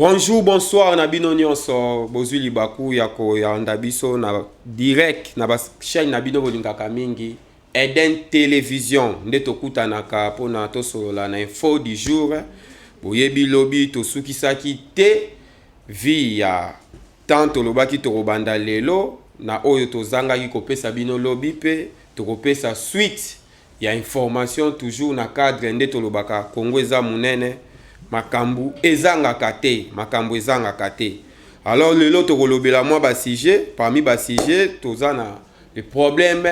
Bonjour, bonsoir, Nabino Nyonso, Bozui Libaku, Yako, Yandabiso, na direct, na bas chaîne Nabino Bolingaka Mingi, Eden Télévision, Ndeto Kutanaka, Pona Toso, la info du jour, Boyebi Lobby, Tosuki Saki, Te, via Tanto Lobaki Torobanda Lelo, na Oyo Tozanga Kikope Sabino Lobby, Pe, Torope sa suite, ya information toujours na cadre Ndeto Lobaka, Kongweza Munene, makambu ezangaka te, makambu ezangaka te. Alors lelo tokolobela moi ba sujet, parmi ba sujet tozana le problème,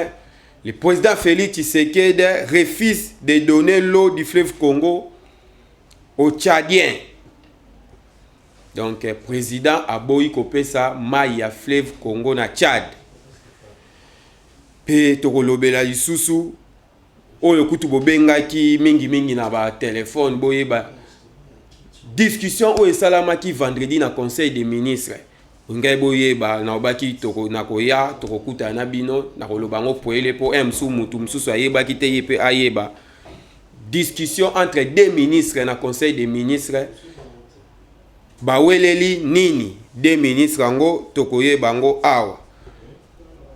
le président Félix Tshisekedi refuse de donner l'eau du fleuve Congo aux Tchadiens. Donc président aboyi kopesa mai ya fleuve Congo na Tchad. Pe tokolobela lisusu oyo kutu bobengaki mingi na ba téléphone boyeba discussion au esalamaki vendredi na conseil des ministres. Ngai boyeba na obaki toko na koya tokokuta na bino na kolobango poele po msu mutu msusu ayebaki te yepe ayeba. Discussion entre deux ministres na conseil des ministres. Baweleli nini deux ministres ngo tokoyeba ngo awa.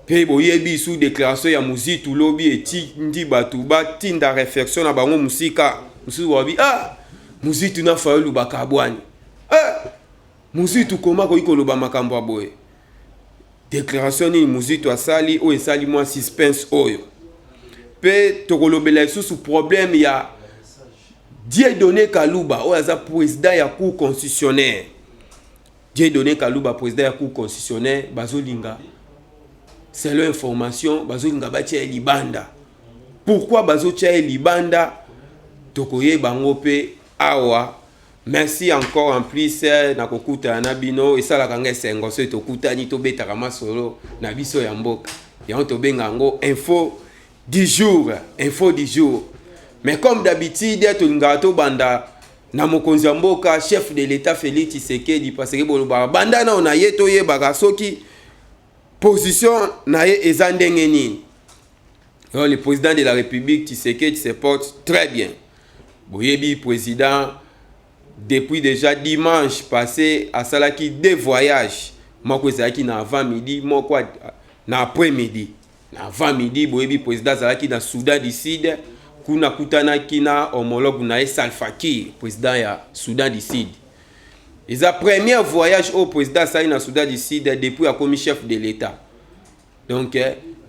Pe boyebi sous déclaration ya Muzitu lobi eti ndi batu ba tinda réflexion na bango musika. Musu wabi Muzitu na faulu bakabwani. Muzitu koma ko ikoloba makambo aboye. Déclaration ni Muzitu asali o esali moi suspense oyo. Pe tokolobela sous problème ya Dieudonné Kaluba o aza président ya cour constitutionnelle. Dieudonné Kaluba président ya cour constitutionnelle bazolinga. C'est l'information bazolinga batia libanda. Pourquoi bazotia libanda? Tokoye bango pe awa. Merci encore en plus na kokuta na bino esala kanga sengo so tokuta ni to betaka masolo na biso ya mboka. Ya to benga ngo info du jour, info du jour. Mais comme d'habitude to ngato banda na mokonzi mboka chef de l'état Félix Tshisekedi parce que boloba banda na ona yeto ye baka soki position na ye ezandenge nini. Alors le président de la République Tshisekedi se porte très bien. Boyebi président depuis déjà dimanche passé à Salaki deux voyages. Moko ezaki na avant midi, moko na après midi. Na avant midi boyebi président Salaki na Soudan du Sud, kuna kutana kina homologue na Salva Kiir, président ya Soudan du Sud. Et sa premier voyage au président Salaki na Soudan du Sud depuis a commis chef de l'État. Donc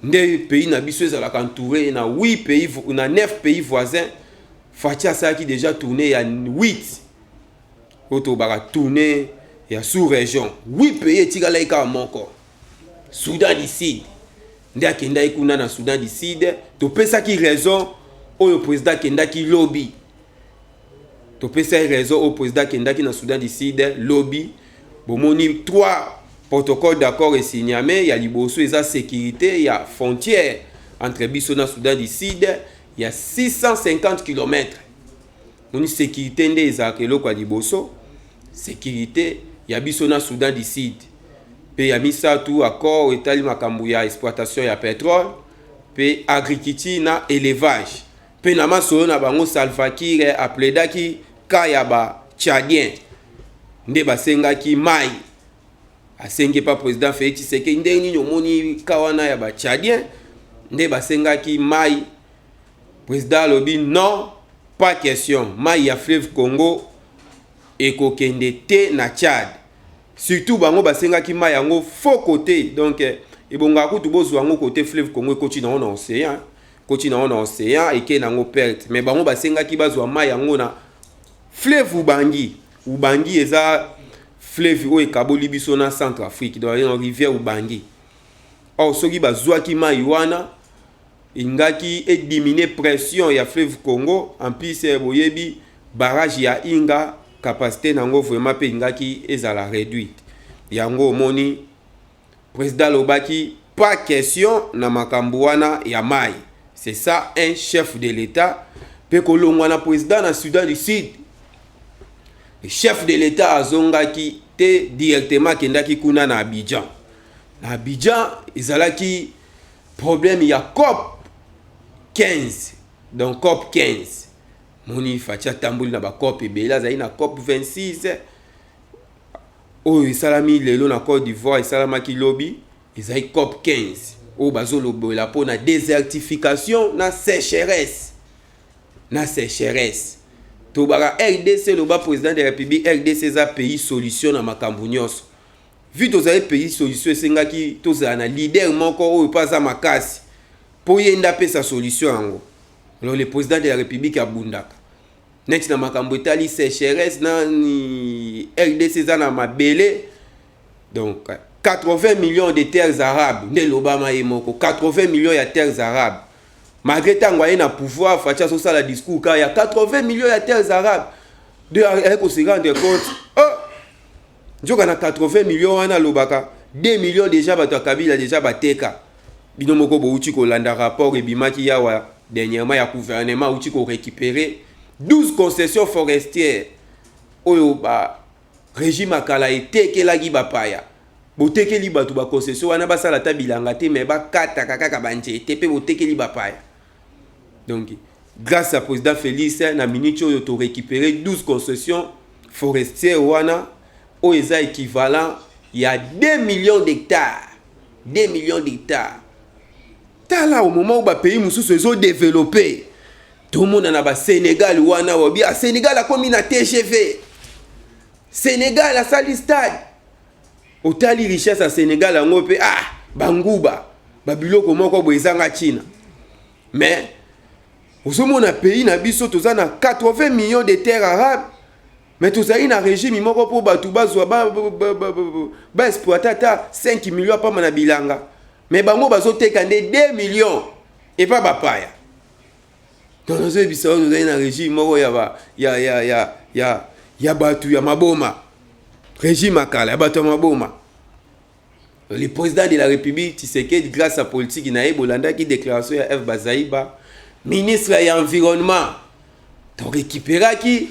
des pays na biso ezalaka entouré na 8 pays na 9 pays voisins. Fatia Saki déjà tourné à 8. Auto baka tourné ya sous-région. 8 pays tigalaika moko. Soudan du Sud. Ndia kenda ikuna na Soudan du Sud. To pesa ki raison au président kenda ki lobby. To pesa raison au président kenda ki na Soudan du Sud lobby. Bomoni 3 protocoles d'accord et signamé ya liboso eza sécurité ya frontière entre biso na Soudan du Sud. Il y a 650 km. Une sécurité des akelo kwa liboso. Sécurité, il y a bisona Soudan du Sud. Pe ya misa tout accord etali makambu ya exploitation ya pétrole, pe agriculture na élevage. Pe na masolo na bango Salva Kiir apledaki kaya ba Tchadien. Nde basengaki mai. Asenge pa président Félix Tshisekedi nde nini omoni kawana ya ba Tchadien. Nde basengaki mai. Président Lobi, non, pas question. Mai ya fleuve Congo et kokende te na Tchad. Surtout bango basenga ki mai yango faux côté. Donc ebonga kutu bozo yango côté fleuve Congo et continue na océan. Continue na océan et ke nango perte. Mais bango basenga ki bazwa mai yango na fleuve Ubangi. Ubangi eza fleuve o ekaboli biso na Centrafrique dans la rivière Ubangi. Or soki bazwa ki mai wana ingaki et diminuer pression ya fleuve Congo en plus boyebi barrage ya Inga capacité nango vraiment pe ingaki ezala réduite yango moni président lobaki pas question na makambo wana ya mai. C'est ça un chef de l'état pe kolongwa na président na Soudan du Sud. Le chef de l'état azongaki te directement kendaki kuna na Abidjan. Na Abidjan ezalaki problème ya COP 15. Donc COP 15. Moni fatia tambouli na ba COP ebela zai na COP 26. oyo esalami lelo na Côte d'Ivoire esalamaki lobi ezali COP 15 oyo bazolobola mpo na désertification na sécheresse tobaka RDC loba président de la République RDC eza pays solution na makambo nyonso vu tozali pays solution esengaki tozala na leader moko oyo paza makasi po yenda pesa solution yango. Alors le président de la République abundaka neti na makambo etali sécheresse na RDC eza na mabele donc 80 millions de terres arabes nde lobama ye moko 80 millions ya terres arabes malgré tango aye na pouvoir facha so sala discours ka ya 80 millions ya terres arabes de ko se rendre compte njoka na 80 millions wana lobaka 2 millions déjà bato Kabila déjà bateka bino moko bo uti ko landa rapport ebimaki yawa dernièrement ya gouvernement uti ko récupérer 12 concessions forestières oyo ba régime akala etekelaki bapaya botekeli bato ba concession wana basala ta bilanga te mais bakata kaka banjete pe botekeli bapaya. Donc grâce à président Félix na minute oyo to récupérer 12 concessions forestières wana oyo eza équivalent ya 2 millions d'hectares. 2 millions d'hectares. Tala au moment où ba pays mususu ezo développer tout le monde na ba Sénégal wana wabi a Sénégal a komi na TGV. Sénégal a sali stade. Otali richesse à Sénégal en pe banguba babiloko moko boezanga China. Mais ozomona pays na biso tozana 80 millions de terres arabes. Mais tozali na régime moko po batu bazwa ba exploitata 5 millions pa na bilanga. Mais bango bazoteka nde 2 millions et pas bapaya. Donc nous avons un régime moko ya batu ya maboma. Régime akala ya batu ya maboma. Le président de la République Tshisekedi grâce à politique na Bolanda qui déclaration ya F Bazaïba ministre ya environnement donc récupéra qui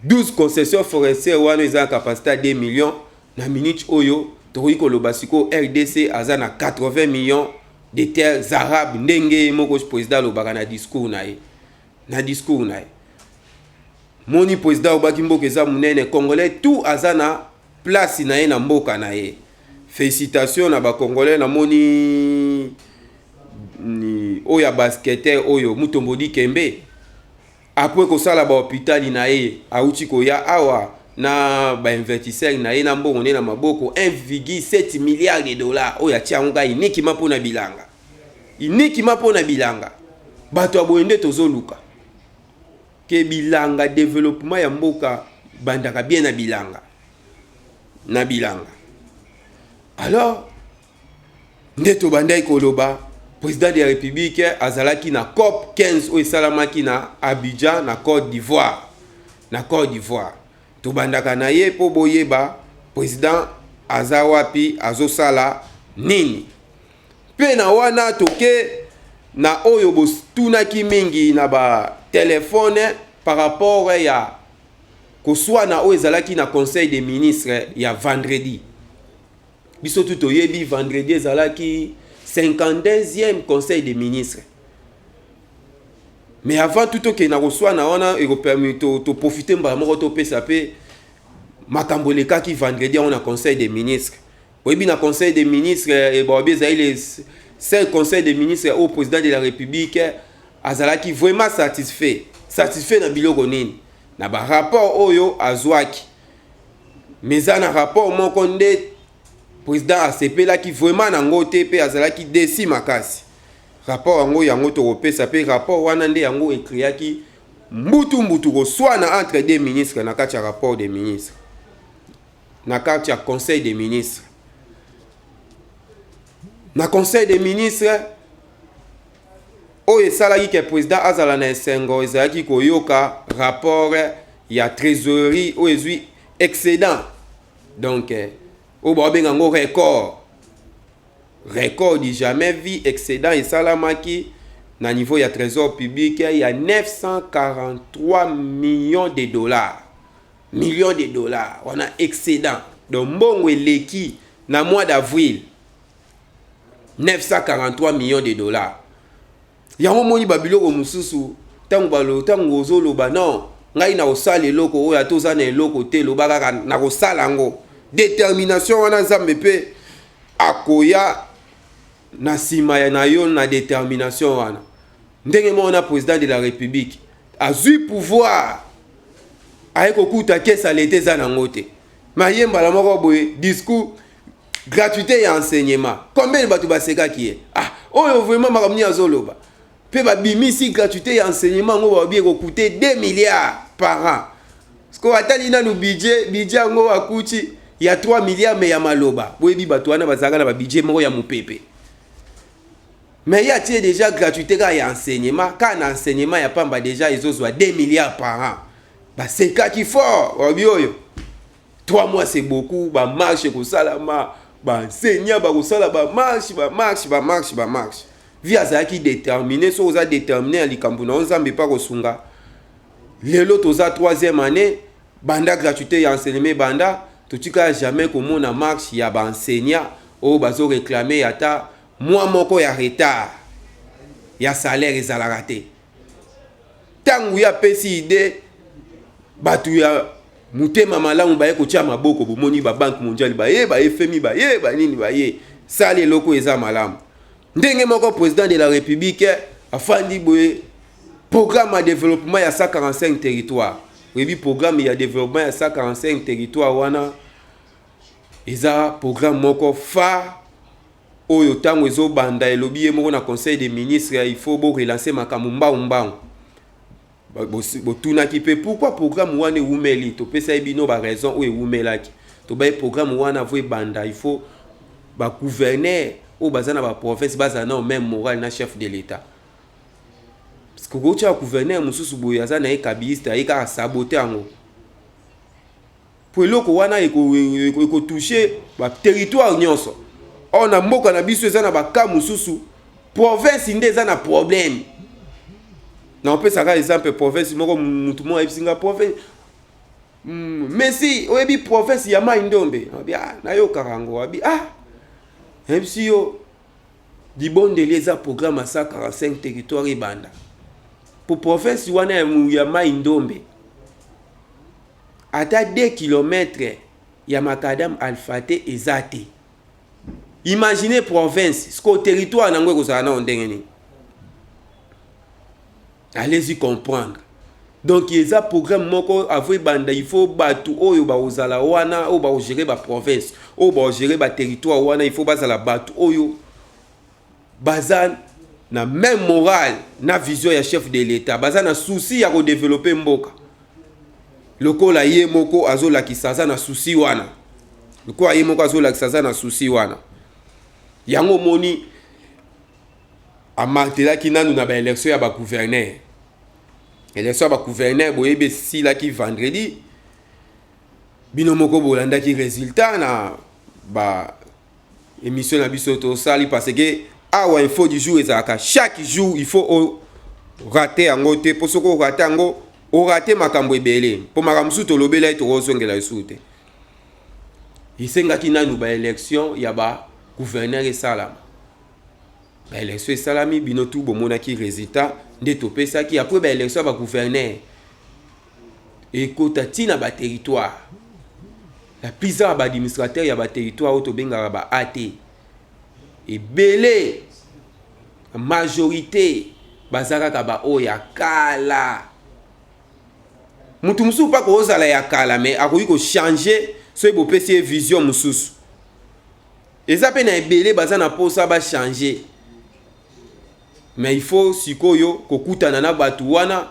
12 concessions forestières wana ils ont capacité à 2 millions na minute oyo toyi ko lobasiko RDC azana 80 millions de terres arabes ndenge moko président lobaka na discours na ye moni président obaki mboka eza munene congolais tout azana place na ye na mboka na ye. Félicitations na ba congolais na moni ni oya basketteur oyo Mutombodi Kembe après ko sala ba hôpital na ye auti ko ya awa na ba investisseur na ye na mbongo ne na maboko 1,7 milliards de dollars oya tianga iniki mapo na bilanga bato aboyende tozoluka ke bilanga développement ya mboka bandaka bien na bilanga. Alors ndeto bandai koloba président de la République azalaki na COP 15 o esalamaki na Abidjan na Côte d'Ivoire. To bandaka na ye po boyeba président azawapi azosala nini. Pe na wana toke na oyo bostunaki mingi na ba téléphone par rapport ya koswa na oyo ezalaki na conseil des ministres ya vendredi. Biso tout oyebi vendredi ezalaki 52e conseil des ministres. Mais avant tout que na koswa na wana eko permis to profiter mbala moko to pesa pe makambo lekaki vendredi on a conseil des ministres. Oyebi na conseil des ministres et bobi ezali c'est conseil des ministres au président de la République azalaki vraiment satisfait na biloko nini na ba rapport oyo azwaki mais na rapport moko nde président asepelaki vraiment nango te pe azalaki desi makasi rapport yango tokopesa pe rapport wana nde yango ekriaki mbutu koswana entre deux ministres na kati ya rapport des ministres na kati ya conseil des ministres. Na conseil des ministres oyo esalaki ke président azala na esengo ezalaki koyoka rapport ya trésorerie oyo ezwi excédent donc oyo babenga ngo record du jamais vu excédent esalamaki na niveau ya trésor public ya 943 millions de dollars wana excédent donc mbongo eleki na mois d'avril 943 millions de dollars. Yango moni babiloko mususu tango ozoloba non ngai na osala eloko oyo atoza na eloko te lobaka na kosala ngo détermination wana nzambe pe akoya na sima ya na yo na détermination wana ndenge mona président de la république azui pouvoir aye kokuta kesa lete za nango te mayemba la moko boye discours gratuité ya enseignement combien de bato basekaki ye oyo vraiment makamni azoloba pe babimisi gratuité ya enseignement ngo babie kokuta 2 milliards par an sko atali nanu budget ngo akuti ya 3 milliards mais ya maloba boyebi bato wana bazaka na ba budget moko ya mupepe mais ya tie déjà gratuité ka ya enseignement ka na enseignement ya pamba déjà ezozwa 2 milliards par an basekaki fort obi oyo 3 mois c'est beaucoup ba marche ko salama ba enseignant ba ko sala ba marche via za ki déterminé so za déterminé à likambu na nzambe pa ko sunga lelo toza 3e année banda gratuité ya enseignement banda totika jamais komona marche ya ba enseignant o bazo réclamer ata mois moko ya retard ya salaire ezalaka te tangu ya pesi ide batu ya mutema malamu baye kotia maboko bomoni ba banque mondiale baye ba FMI baye ba nini baye sale eloko eza malamu ndenge moko président de la république afandi boye programme de développement ya 145 territoires webi programme ya développement ya 145 territoires wana eza programme moko fa oyo tango ezo banda elobi moko na conseil des ministres il faut relancer makambo mbao botunaki pe pourquoi programme wana ewumeli topesa bino ba raison oyo ewumelaki tobaye programme wana vo banda il faut ba gouverneur o bazana ba province bazana au même moral na chef de l'état parce que gocha gouverneur mususu boye azana ekabiste ayika saboter ango pour eloko wana eko toucher ba territoire nyonso on a mboka na biso ezana ba ka mususu province nde ezana problème na on peut ça exemple province moko mutu mo ebisinga province mais si oyebi province ya Mai Ndombe na yo karango abi MC yo dibonde leza programme à 145 territoires ibanda pour province wana ya Mai Ndombe ata 2 km ya makadam alfate ezate imaginez province ce que territoire nango kozala na ndenge ni allez-y comprendre donc il y a un programme moko avoué banda il faut batu oyo ba ozala wana o ba gérer ba province o ba gérer ba territoire wana il faut bazala batu oyo bazan na même morale na vision ya chef de l'état bazan na souci ya ko développer mboka lokola ye moko azola kisaza na souci wana lokola ye moko azola kisaza na souci wana yango moni amartela ki nanu na ba élection ya ba gouverneur élection ba gouverneur boyebe si la ki vendredi bino moko bolanda ki résultat na ba émission na biso to sali parce que awa info du jour ezaka chaque jour il faut rater yango te pour soko rater yango o rater makambo ebele po makambo su to lobela to ozongela isute isenga ki nanu ba élection ya ba gouverneur esalama ba élection esalami bino tout bomona ki résultat nde topesaki après ba élection ba gouverneur ekota tina ba territoire la plupart ba administrateur ya ba territoire auto benga ba AT ebele majorité bazaka ba oya kala mutu musu pa ko ozala ya kala mais akoyi ko changer so ebo pesi vision mususu eza pe na ebele bazana posa ba changer mais il faut sikoyo kokutana na batu wana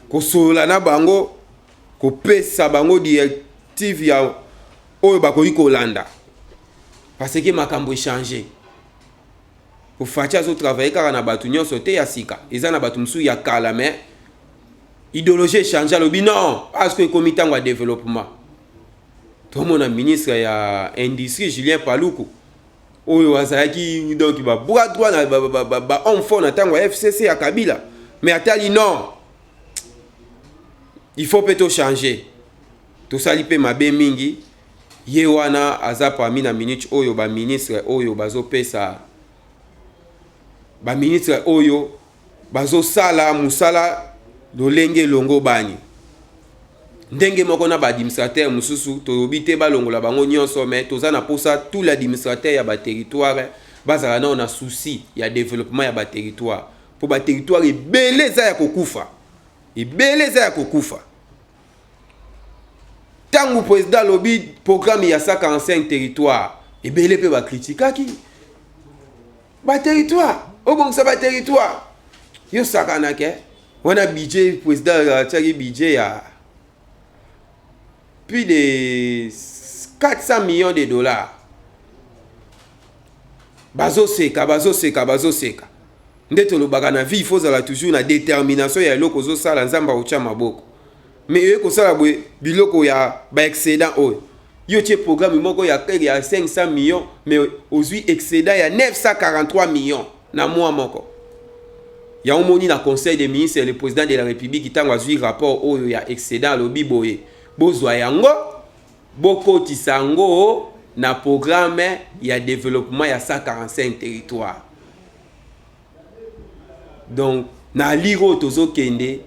kosola na bango kopesa bango directive ya oyo bakoyi kolanda parce que makambo changer pour facha zo travailler kaka na batu nyonso te ya sika eza na batu musu ya kala mais idéologie changer lobi non parce que comité en développement tout mon ministre ya industrie Julien Paluku oyo azaki donc ba bras droit na ba homme fort na tango FCC ya Kabila mais atali non il faut peut-être changer to sali pe mabe mingi ye wana aza parmi na minute oyo ba ministre oyo bazo pesa ba ministre oyo bazo sala musala lolenge longo bani ndenge moko na ba administrateur mususu tolobi te balongola bango nyonso mais toza na posa tout l'administrateur ya ba territoire bazala na souci ya développement ya ba territoire pour ba territoire ebele za ya kokufa tangu président lobi programme ya 145 territoire ebele pe ba kritikaki ba territoire obongisa ba territoire yo sakana ke wana budget président ataki budget ya plus de 400 millions de dollars. Bazoseka. Ndeto lobaka na vie, il faut toujours la détermination ya eloko zo sala nzamba ucha maboko. Mais yo ko sala biloko ya ba excédent oyo. Yo tie programme moko ya 500 millions mais aujourd'hui excédent ya 943 millions na mois moko. Ya omoni na conseil des ministres le président de la République qui tangwa zui rapport oyo ya excédent lobi boye. Bozwa yango bokotisa yango na programme ya développement ya 145 territoires. Donc na liro tozo kende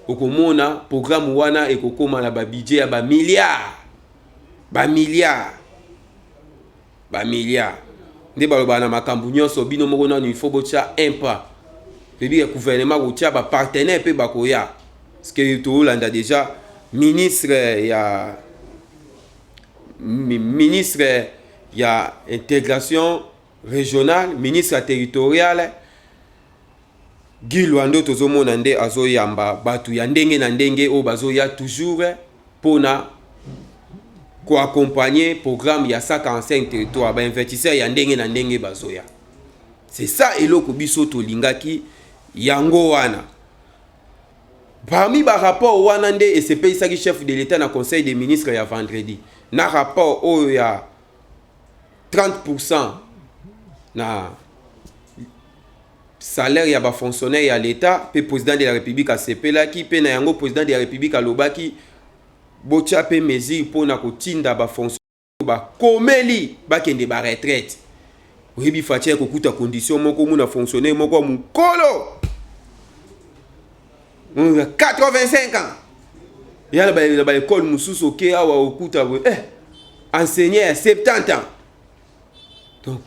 okomona programme wana ekokoma na ba budget ya ba milliards. Nde baloba na makambu nyonso bino moko na il faut bocha un pas. Le gouvernement kotia ba partenaire pe bakoya. Parce que to landa déjà ministre ya intégration régionale, ministre territoriale Guy Luando tozomona nde azoyamba batu ya ndenge na ndenge o bazoya toujours pona ko accompagner programme ya 145 territoire ba investisseur ya ndenge na ndenge bazoya. C'est ça eloko biso to lingaki yango wana. Parmi ba rapport wana nde ECP isaki chef de l'État na conseil des ministres ya vendredi. Na rapport oyo ya 30% na salaire ya ba fonctionnaire ya l'État pe président de la République a sepelaki pe na yango président de la République a lobaki bocha pe mesure pona kotinda ba fonctionnaire ba komeli ba kende ba retraite. Oyebi fatia kokuta condition moko muna fonctionnaire moko mukolo 85 ans. Il y a l'école Moussous qui a enseigné à 70 ans. Donc,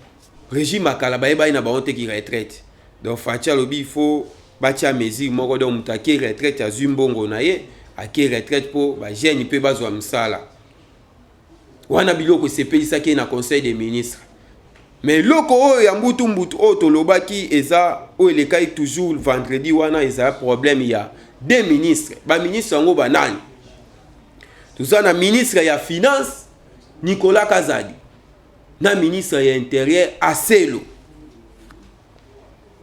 régime à Kalabaïba, il y a qui retraite. Donc, Fatia Lobi, il faut bâtir mesure, moi, donc, qui retraite à Zumbongo, à qui retraite pour, jeune, il peut pas jouer ça. Wana biloko c'est pays ça qui est dans le conseil des ministres. Mais loko ya mbutu tolobaki eza o le kai toujours vendredi wana eza problème ya deux ministres ba ministre ngo banani tuzana ministre ya finance Nicolas Kazadi na ministre ya intérieur Aselo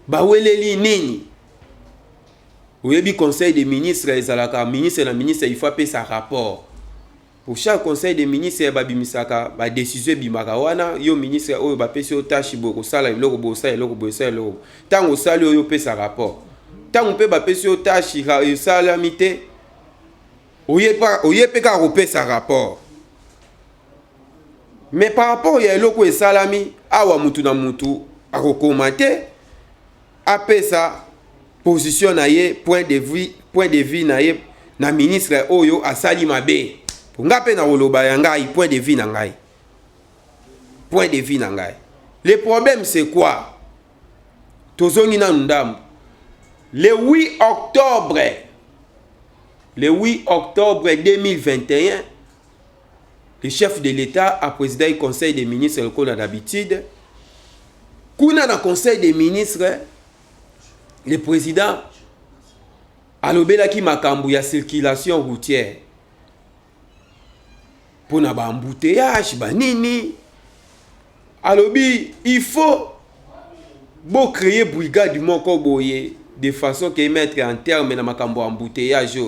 ba weleli nini oyebi conseil des ministres ezalaka ministre na ministre il faut payer sa rapport. Pour chaque conseil des ministres babimisaka ba décision bimaka wana yo ministre oyo ba pesi o tâche boko sala iloko bo sala iloko tango sala yo pesa rapport tango pe ba pesi o tâche sala mité oyepe ka ko pesa rapport. Mais par rapport ya iloko esalami awa mutu na mutu akokomate apesa position na ye point de vue na ye na ministre oyo asali mabe. Ngape na woloba ya ngai point de vue na ngai. Le problème c'est quoi? Tozongi na ndam. Le 8 octobre 2021, le chef de l'État a présidé le conseil des ministres comme d'habitude. Kuna na conseil des ministres, le président a lobelaki makambu ya circulation routière. Pour na ba embouteillage ba nini alobi il faut créer brigade moko boye de façon que mettre en terme na makambo embouteillage.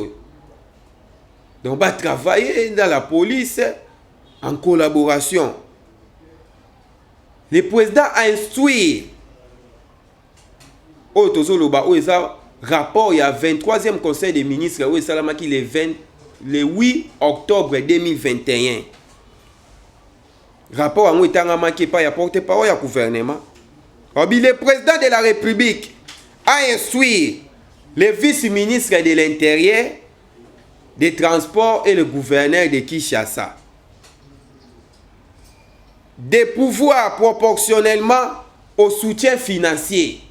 Donc va travailler dans la police en collaboration. Le président a instruit tozoloba eza rapport ya 23e conseil des ministres où salamaki le 8 octobre 2021. Rapport à Mouitangama qui pas porte-parole au gouvernement. Le président de la République a instruit le vice-ministre de l'Intérieur, des Transports et le gouverneur de Kinshasa. Des pouvoirs proportionnellement au soutien financier.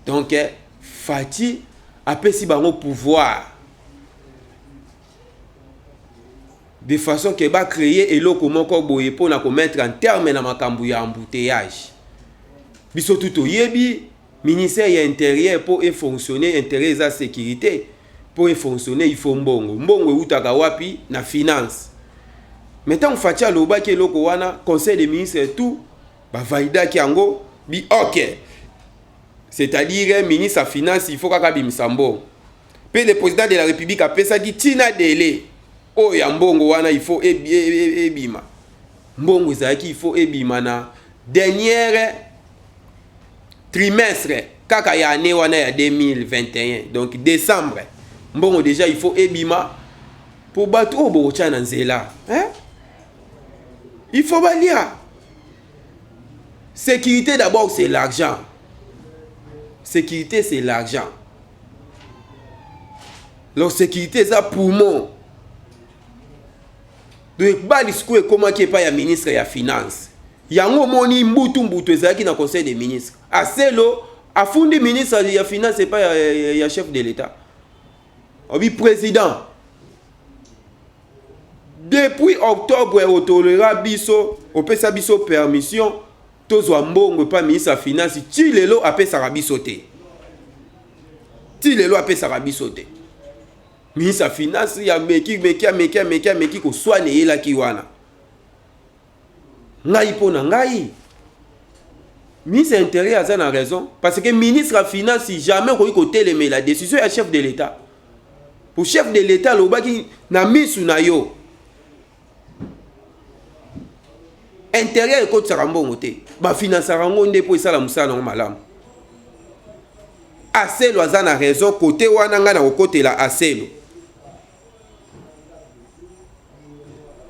Donc, Fati a pris bango pouvoir. De façon que va créer et l'eau moko boye pour mettre en terme na makambu ya embouteillage. Biso tout yebi ministère ya intérieur pour fonctionner intérêt za sécurité pour fonctionner il faut mbongo utaka wapi na finance. Maintenant Fatia loba ke loko wana conseil des ministres tout ba valida ki yango bi OK. C'est-à-dire ministre à finance il faut kaka bimsambo. Puis le président de la République a pesa dit tina délai. Oh ya mbongo wana il faut ebima. Mbongo zaki il faut ebima na dernière trimestre kaka ya année wana ya 2021 donc décembre. Mbongo déjà il faut ebima pour battre au bocha na nzela. Hein? Il faut balia. Sécurité d'abord c'est l'argent. Sécurité c'est l'argent. La sécurité c'est poumon. Donc, balisco est comment qui est pas ya ministre ya finance. Yango moni mbutu ezaki na conseil des ministres. Aselo afundi ministre ya finance c'est pas ya chef de l'État. Obi président. Depuis octobre au tolera biso, opesa biso permission tozwa mbongo pas ministre ya finance ti lelo apesa rabiso te. Ti lelo apesa rabiso te. Ministre ya finance ya meki ko soane yela ki wana. Ngai pona ngai. Ministre intérieur a na raison parce que ministre ya finance jamais ko télémer la décision ya chef de l'État. Pour chef de l'État lobaki na misu na yo. Intérieur ko tsara mbongo te. Ba finance rango nde po esala musala na malamu. Aselo aza na raison côté wana nga na côté la aselo.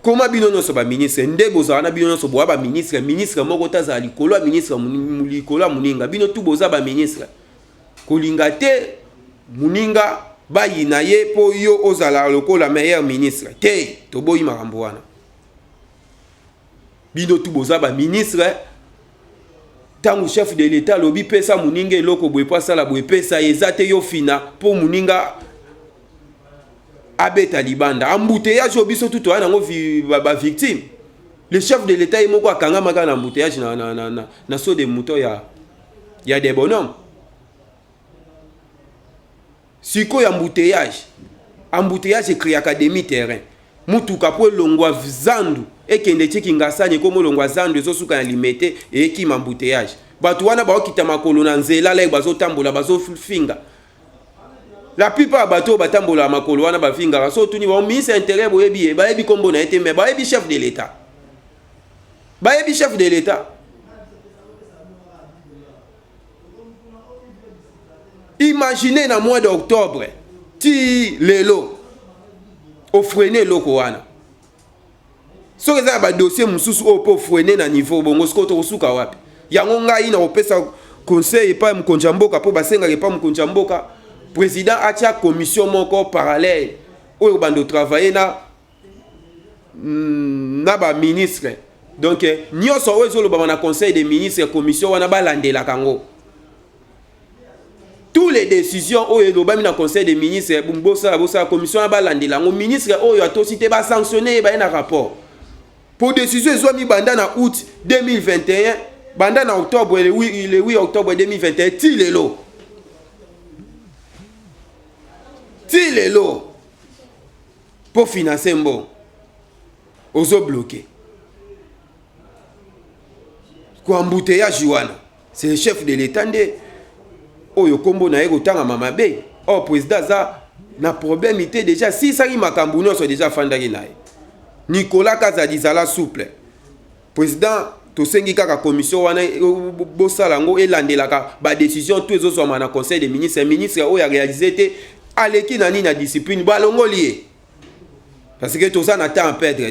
Comment binono so ba ministre nde boza na binono so boa ba ministre moko taza likolo ministre likolo muninga bino tu boza ba ministre kolinga te muninga ba yina ye po yo ozala lokola meilleur ministre te to boyi makambo wana bino tu boza ba ministre tangu chef de l'État lobi pesa muninga eloko boye pasa la boye pesa ezate yo fina po muninga abeta libanda embouteillage obiso tout wana ngo ba victime le chef de l'État est moko akanga maka na embouteillage na so de mouton ya des bonhommes siko ya embouteillage créé académie terrain mutuka po longwa zandu ekende tiki ngasanye komo longwa zandu ezosuka na limete e ki embouteillage batu wana ba okita makolo na nzela la bazo tambola bazo finga. La plupart bateaux batambola makolo wana ba finga so tuni ba ministre intérieur boyebi ba yebi kombo na été mais ba yebi chef de l'État. Ba yebi chef de l'État. Imaginez na mois d'octobre ti lelo o freiner loko wana. So eza ba dossier mususu o po freiner na niveau bongo sko to suka wapi. Yango ngai na opesa conseil pa mkonjamboka po basenga pa mkonjamboka. Président a tia commission moko parallèle où bando travailler na ba ministre donc nyoso ozo lo ba na conseil des ministres commission wana ba landela kango tous les décisions oyo lo ba na conseil des ministres bosa commission ba landela ngo ministre oyo atosité ba sanctionner ba na rapport pour décision ezo mi banda na août 2021 banda na octobre le 8 octobre 2021 ti lelo ti lelo pour financer mbo ozo bloqué ko embouteillage wana c'est le chef de l'État nde oyo kombo na yeko tanga mamabe o président za na problème ité déjà si ça ri makambu nyonso déjà fandaki naye Nicolas Kazadi zala souple président to sengi kaka commission wana bosala ngo elandelaka ba décision tout ezo na conseil des ministres oyo a réalisé té aleki nani na discipline balongo lié parce que tout ça n'a temps à perdre.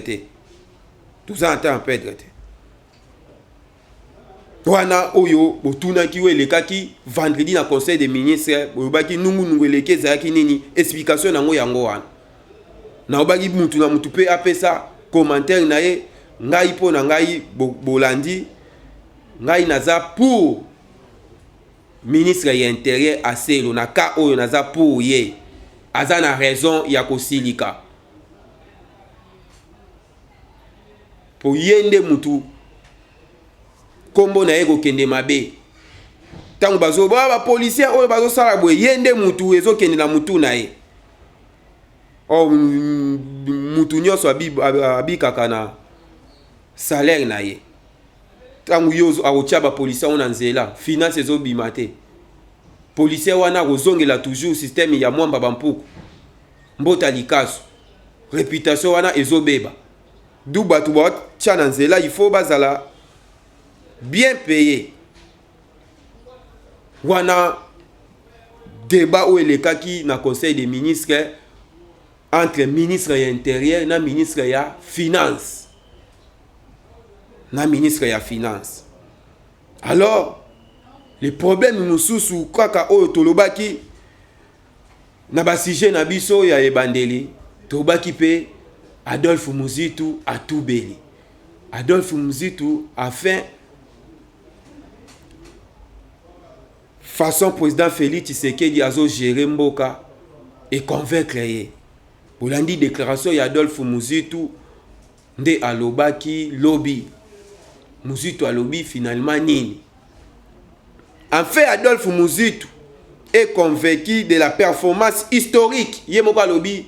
wana oyo botunaki we lekaki vendredi na conseil des ministres boyobaki nungu eleki ezalaki nini explication nango yango wana na obaki mutu na mutu pe apesa commentaire na ye ngai mpo na ngai bolandi ngai naza pour ministre ya intérieur aselo na ka oyo naza pour ye aza na raison ya kosilika po yende mutu kombo na ye kokende mabe tango ba policier oyo bazosala boye yende mutu ezokende na mutu na ye o mutu nyonso abikaka na salaire na ye tango yozo akotia bapolisier wana nzela finance ezobima te policier wana akozongela toujours système ya mwamba bampuku mbota likaso réputation wana ezobeba du bato batia na nzela il faut bazala bien payé wana débat oyo elekaki na conseil des ministres entre ministre ya intérieur na ministre ya finance alors le problème mosusu kaka oyo tolobaki na basije na biso ya ebandeli tolobaki pe Adolphe Muzitu atubeli Adolphe Muzitu afin façon président Félix Tshisekedi azo gérer mboka et convaincre ye bolandi déclaration ya Adolphe Muzitu nde alobaki lobby Muzitu alobi finalement nini en fait Adolphe Muzitu est convaincu de la performance historique ye moko alobi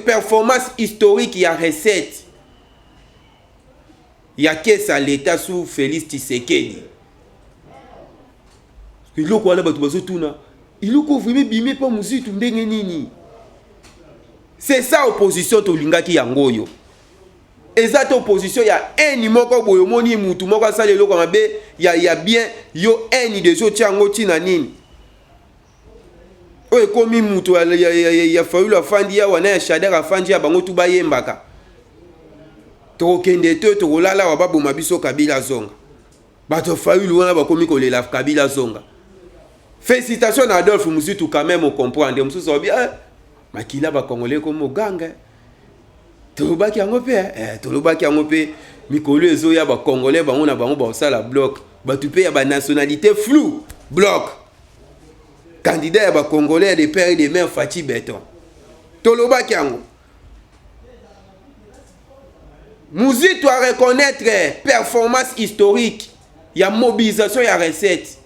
performance historique ya recette ya caisse à l'état sous Félix Tshisekedi iloko wana bato bazotuna iloko vraiment bimé pa Muzitu ndenge nini c'est ça opposition tolingaki yango oyo ezate opposition ya eni moko boyo moni mutu moko asala eloko mabe ya bien yo eni de zo tiango tina nini oyo komi mutu ya faulu afandi ya wana ya shader afandi ya bango tu bayembaka tokende te tokolala wa baboma biso Kabila zonga bato faulu wana bakomi kolela Kabila zonga. Félicitations à Adolphe Muzitu quand même on comprend de mususu obi makila ba congolais comme oganga tolobaki yango pe mikolo ezo ya ba congolais bango na bango ba sala bloc batu pe ya ba nationalité flou bloc candidat ya ba congolais de père et de mère Fati Beton tolobaki yango Muzitu à reconnaître performance historique ya mobilisation ya recette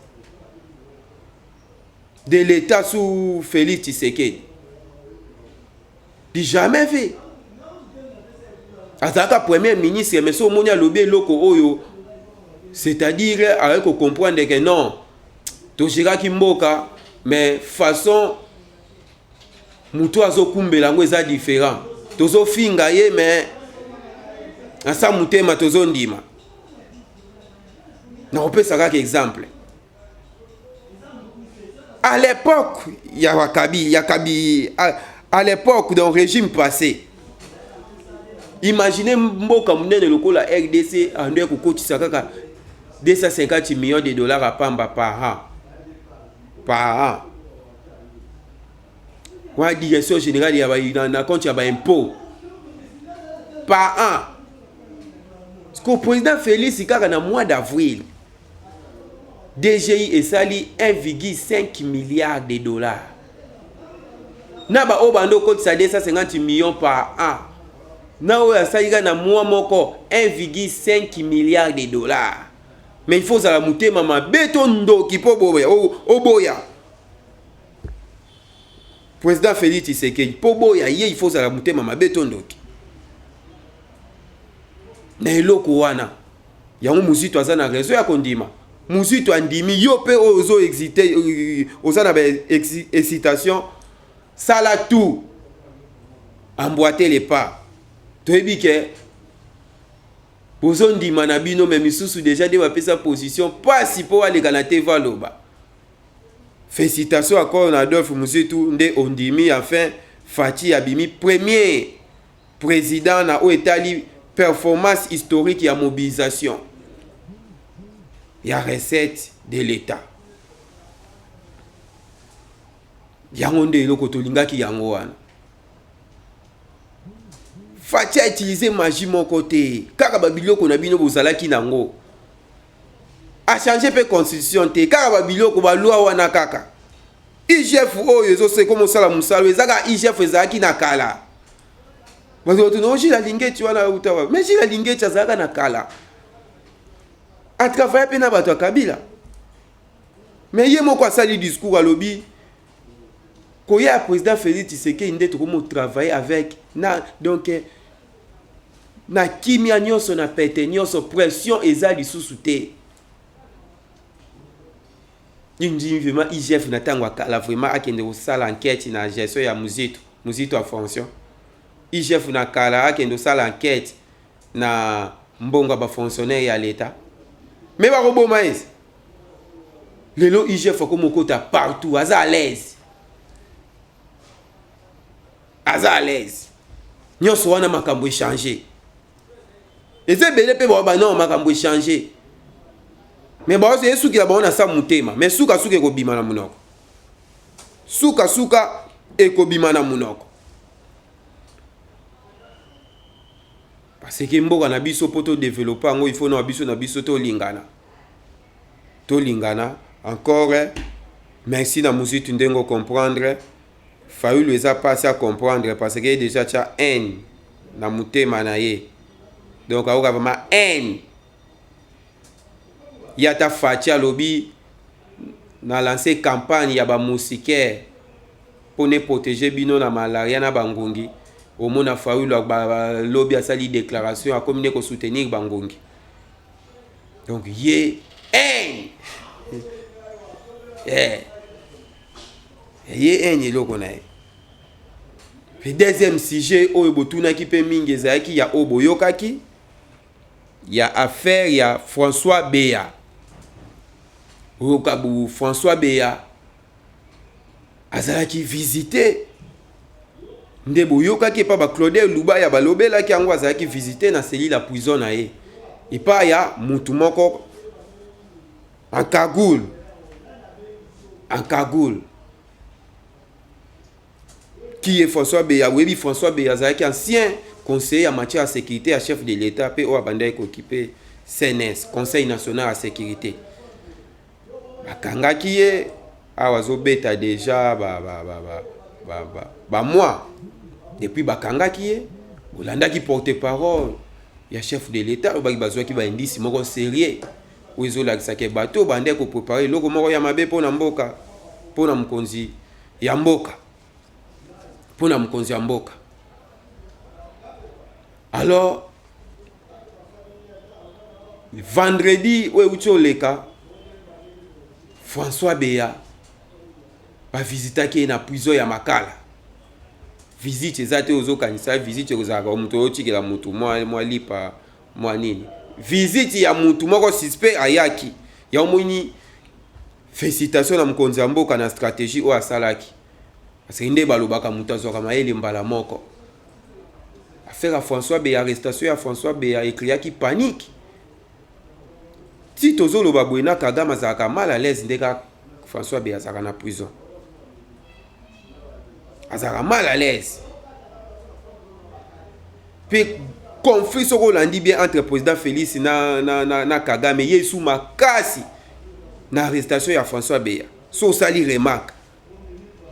de l'État sous Félix Tshisekedi. Jamais fait. Azaka premier ministre, mais so monia lobé loko oyo, c'est-à-dire avec comprendre que non, toshira kimboka, mais façon mutu azo kumbela ngo eza différent. Tozo finga ye mais asa mutema tozo ndima. Na opesa kaka exemple. À l'époque, à l'époque d'un régime passé, imaginez mboka munene lokola RDC ande kokotisa kaka 250 millions de dollars à pamba par an. Wa direction générale ya na compte ya ba impôt par an. Parce que le président Félix kaka na mois d'avril DGI esali 1,5 milliard de dollars. Naba obando kote sa 250 millions par an. Na o esali na mois moko 1,5 milliard de dollars. Mais il faut la mouté mama betondo ki po boya oboya. Président Félix Tshisekedi po boya ye il faut la mouté mama betondo ki. Na eloko wana. Yango Muzitu azana réseau ya kondima. Muzitu andimi yo pe ozo excité ozana ba excitation sala tout emboîter les pas toyebi ke bozo ndima na bino mais misusu déjà de ba pesa position pas si po aleka na te valoba. Félicitations encore na Adolphe Muzitu nde ondimi enfin Fati abimi premier président na o etali performance historique ya mobilisation. ya recette de l'État. Yango nde eloko tolingaki yango wana. Fati a utilisé magie mon côté. Kaka babiloko na bino bozalaki nango. A changé pe constitution te. Kaka babiloko ba loi wana kaka. IGF oyo ezo se komo sala musalo ezaka IGF ezaki na kala. Bazo tunoji la lingeti wana utawa. Mais si la lingeti azaka na kala. A travailler pe na bato Kabila. Mais yé moko asali discours à lobby. Koya président Félix Tshisekedi nde tokomo travailler avec na donc na kimia nyonso na pete nyonso pression eza lisusu te. Indi vraiment IGF na tango akala vraiment akende kosala enquête na gestion ya Muzito a fonction. IGF na kala akende kosala enquête na mbongo ba fonctionnaire ya l'État. Mais ba roboma ese. Lelo IGF comme kota partout aza à l'aise. Aza à l'aise. Nyonso wana makambo échanger. Eze belé pe ba non makambo échanger. Mais ba ose suki la ba na sa mutema, mais suka ko bima na munoko. Suka eko bima na munoko. Parce que mboka na biso poto développer ngo il faut na biso to lingana. To lingana encore merci na Muzito ndengo comprendre. Fayu les a passé à comprendre parce que déjà tu as haine na mutema na ye. Donc a vraiment haine. Ya ta fatia lobby na lancé campagne ya ba mousicaire pour ne protéger bino na malaria na bangongi. Au mona fayu ba lobby a sali déclaration a comme ne ko soutenir bangongi. Donc ye haine. Ye haine eloko na ye. Le deuxième sujet oyo botuna ki pe mingi ezaki ya oboyokaki ya affaire ya François Beya. Okabu François Beya azalaki visiter nde boyokaki pa ba Claude Lubaya balobela ki yango azalaki visiter na cellule la prison na ye. Et pa ya mutu moko en cagoule. Qui est François Beya? Oui, François Beya, c'est ancien conseiller en matière de sécurité à chef de l'État, puis au Abandé occupé CNS, Conseil national de sécurité. Bakanga qui est à Wazobeta déjà moi depuis Bakanga qui est Bolanda qui porte parole, il y a chef de l'État, il y a qui va indice moko sérieux. Où ils ont l'accès à bateau, bandé ko préparer loko moko ya mabe pour mboka, pour na mkonzi ya mboka. Pour na mkonzi ya mboka. Alors vendredi où ucho leka François Beya va visiter qui na prison ya Makala. Visite ezate ozo kanisa visite ozaka muto otikela mutu moi lipa moi nini. Visite ya mutu moko suspect ayaki. Ya omoni félicitations na mkonzi ya mboka na stratégie o asalaki. Parce que nde balobaka mutu azoka mayele mbala moko. Affaire à François Beya, arrestation ya François Beya ekriaki panique. Si tozo loba boina Kagame azaka mal à l'aise ndeka François Beya azaka na prison. Azaka mal à l'aise. Puis conflit soko landi bien entre président Félix na Kagame yesu makasi na arrestation ya François Beya. So sali remarque.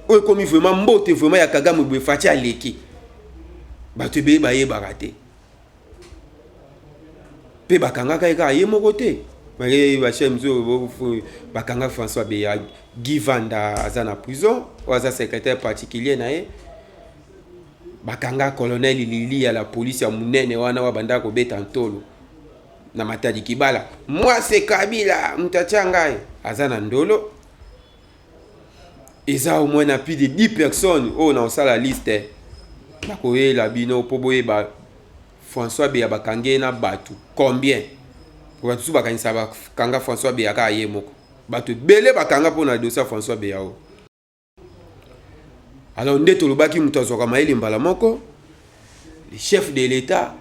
Oyo komi vraiment mbote vraiment ya Kagame boye fati aleki. Bato be ba ye barate. Pe bakanga ka ye moko te. Ba chemzo bakanga François Beya Givanda azana prison, oza secrétaire particulier na ye. Bakanga colonel Lili ya la police ya munene wana wa banda ko beta ntolo na Matadi Kibala. Moi c'est Kabila mutachangai azana ndolo. Eza au moins na plus de 10 personnes oh na osala liste. Na koye la bino po boye ba François Beya bakange na batu combien? Pour tout bakanisa bakanga François Beya ka ye moko. Batu belé bakanga pour na dossier François Beya. Alors nde tolobaki mutu azoka mayele mbala moko le chef de l'État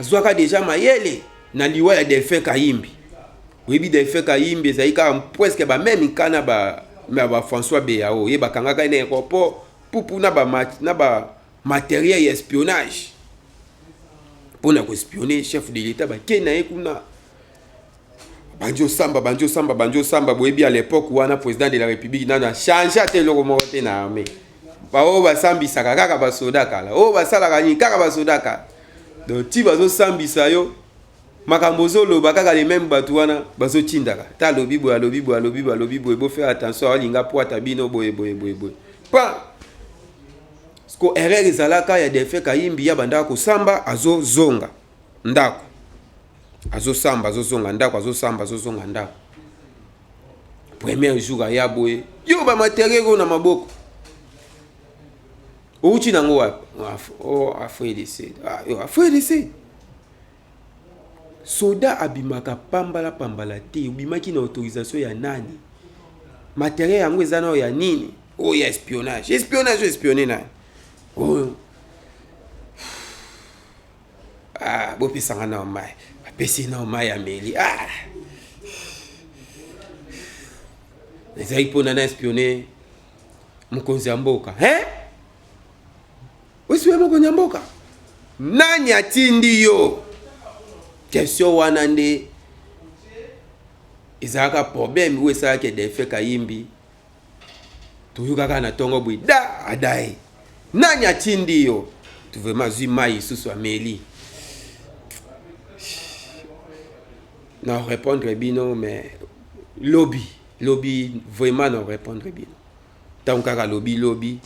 azwaka déjà mayele na liwa ya Delphin Kayimbi oyebi DFC Kayimbi ezali kaka presque bameme kana ba François Beyao ye bakangaka na aéroport pupu na ba matériel ya espionnage pona ko espionner chef de l'état bakei na ye kuna banjo samba boyebi à l'époque wana président de la république nana change te loko moko te na armée bao basambisaka kaka basoda kala o basalaka nini kaka basoda kala donc ti bazosambisa yo makambo zoloba kaka les mêmes bato wana bazotindaka ta lobi boye bo faire attention alinga poata bino boye pa sko erreur ezalaka ya DFC Kayimbi ya bandaka kosamba azozonga ndako azosamba ndako premier jour ya boye yo ba matériel na maboko outi nango afredc soda abimaka pambala te obimaki na autorisation ya nani matériel yango eza na ya nini ya espionner nani bopesanga na mai apesi na mai ya meli ezali mpona na espionner mokonzi ya mboka osiwe mokonzi ya mboka nani atindi yo question wana nde ezalaka problème oyo esalaki DFC Kayimbi toyokaka na ntongo boye adaye nani atindi yo tu vraiment zwi mai isusu ameli na répondre bino mais lobby vraiment na répondre bino tant kaka lobby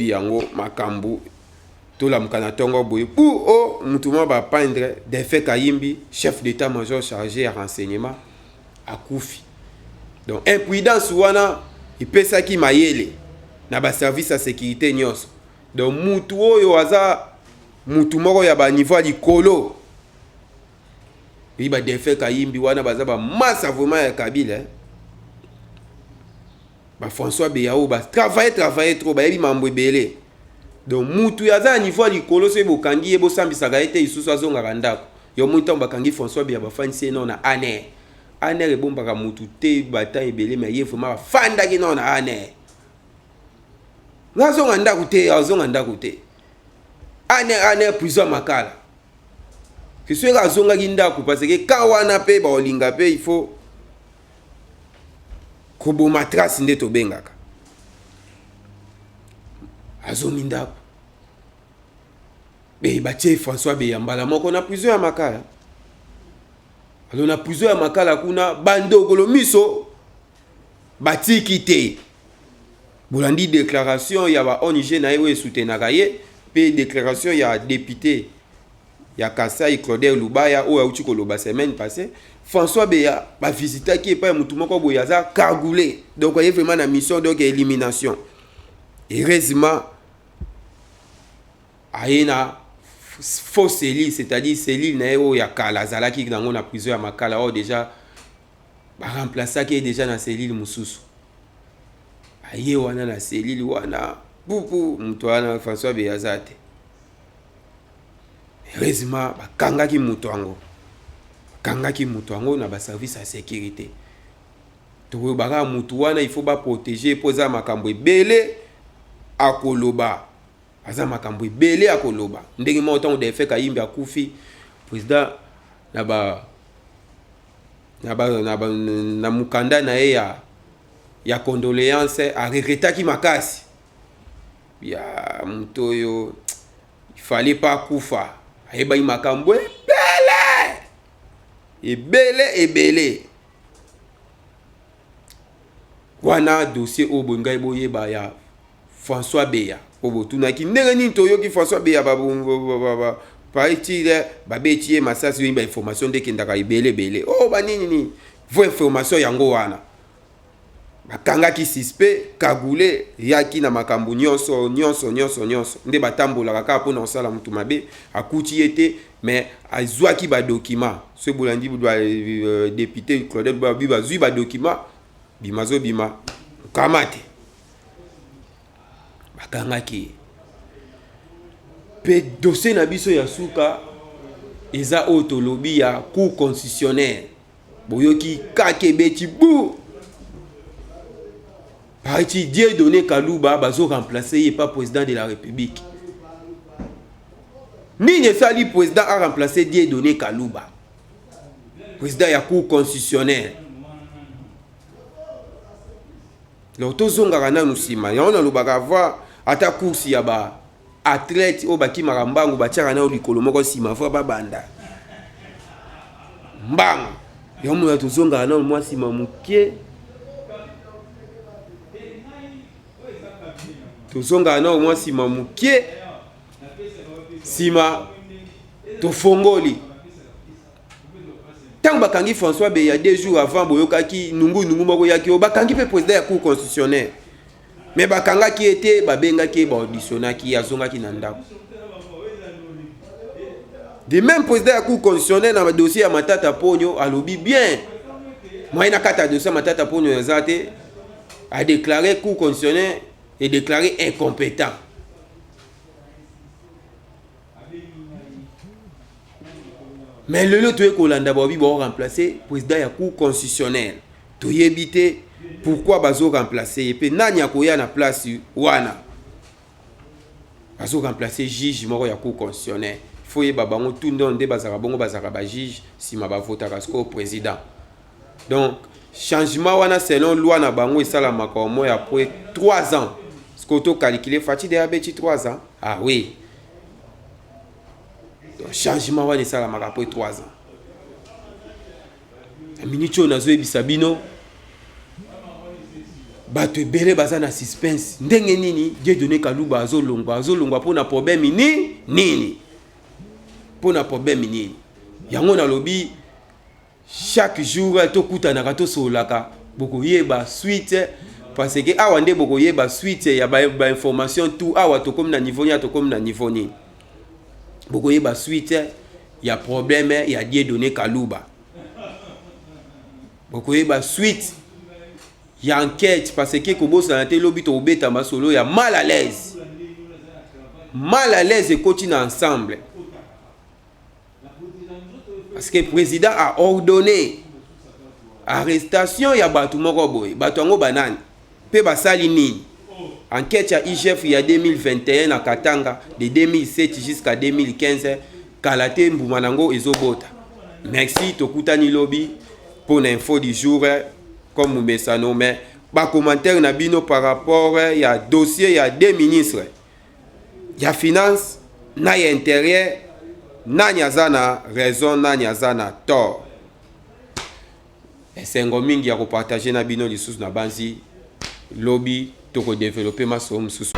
yango makambu tolamuka na ntongo boye pour mutu moko bapendre DFC Kayimbi chef d'état-major chargé ya renseignement akufi donc imprudence wana ipesaki mayele na ba service ya sécurité nyonso donc mutu oyo aza mutu moko ya ba niveau ya likolo ba DFC Kayimbi wana baza ba massa vraiment ya Kabila ba François Beyao ba travailler trop ba yebi mambo ebele donc mutu ya za niveau ya likolo so bokangi ye bosambisaka ete isusu azongaka ndako yo mutu bakangi François Beyao bafandisi no na aner ebombaka mutu te bata ebele mais ye vraiment bafandaki no na aner azonga ndako te aner prison makala kiso azongaki ndako parce que quand wana pe baolinga pe il faut koboma trace nde tobengaka azongi ndako batie François Beyambala moko na prison ya makala alo na prison ya makala kuna bandokolo miso batiki te bolandi déclaration ya ba ONG na ye soutenaka ye pe déclaration ya député ya Kasai Claude Lubaya oyo auti koloba semaine passée François Beya ba visitaki epa mutu moko boye aza cagoulé donc il y a vraiment na mission donc élimination heureusement ayena fausse cellule c'est-à-dire cellule na yo ya kala zalaki nango na prison ya makala o déjà ba remplaçaki déjà na cellule mususu aye wana na cellule wana pupu mutu wana François Beya zate heureusement bakangaki mutu yango na ba service ya sécurité to baka mutu wana il faut ba protéger poza makambo ebele akoloba aza makambo ebele akoloba ndenge mo temps DFC Kayimbi akufi président na mukanda na ye ya condoléance a regretaki makasi ya mutu oyo il fallait pas kufa ayeba makambo ebele wana dossier obo ngai boyeba ya François Beya obo tunaki ndenge nini toyoki François Beya paitile babeti ye masasi yimba information ndeke ndaka ebele banini vo information yango wana bakangaki suspect kagule yaki na makambo nyonso nde batambolaka kaka mpona kosala mutu mabe akuti ete mais azwaki ba document so bolandi député Claude bazwi ba document bima kamate bakangaki pe dossier na biso ya suka eza autolobie ya cour constitutionnelle boyoki kake beti bou parti Dieudonné Kalouba bazo remplacer pas président de la République. Ni ne sali président a remplacé Dieudonné Kalouba. Président ya cour constitutionnelle. Donc tozongaka nanu sima yango nalobaka voir ata course ya ba athlète o baki marambangu batiaka na likolo moko sima fo babanda mbang yango ya tozongaka nanu mwa sima mukie tozongaka nanu mwa sima mukie sima tofongoli tant bakangi François Beya 2 jours avant boyokaki nungu moko yaki o bakangi pe président ya cour constitutionnelle mais bakangaki ete babengaki ba auditionnaki azongaki na ndako de même président ya cour constitutionnelle na dossier ya Matata Ponyo alobi bien moi na kata dossier ya Matata Ponyo ezate a déclaré cour constitutionnelle et déclaré incompétent. Mais le lot est Kolanda Bobi va remplacer président ya cour constitutionnelle. To yebite pourquoi bazo remplacer et puis nanya koya na place wana. Bazo remplacer juge moko ya cour constitutionnelle. Faut yeba bango tout ndonde bazaka bongo bazaka ba juge si ma ba vota kasko président. Donc changement wana selon loi na bango esala makomo après 3 ans. Ce qu'on to calculer fati de abeti 3 ans. Ah oui. Changement wana esala maka après 3 ans. Aminicho nazo ebisabino bato ebele baza na suspense ndenge nini Dieudonné Kalouba azolongwa pona problème nini pona problème nini yango na lobi chaque jour tokutanaka tosolaka bokoyeba suite parce que awa nde bokoyeba suite ya ba information tout awa tokomi na niveau nya tokomi na niveau nini bokoyeba suite ya problème ya Dieudonné Kalouba bokoyeba suite ya enquête parce que kobosa na te lobi to obeta masolo ya mal à l'aise et continue ensemble parce que le président a ordonné arrestation ya batu moko boy batu ngo banani pe basali nini enquête ya IGF ya 2021 na Katanga de 2007 jusqu'à 2015 kalate mbuma nango ezobota. Merci tokutani lobi pour l'info du jour comme Moumessano mais ba commentaire na bino par rapport ya dossier ya 2 ministres ya finance na ya intérieur na nyazana raison na nyazana tort. Esengo mingi ya ko partager na bino lisusu na banzi lobby toko développer maso mususu.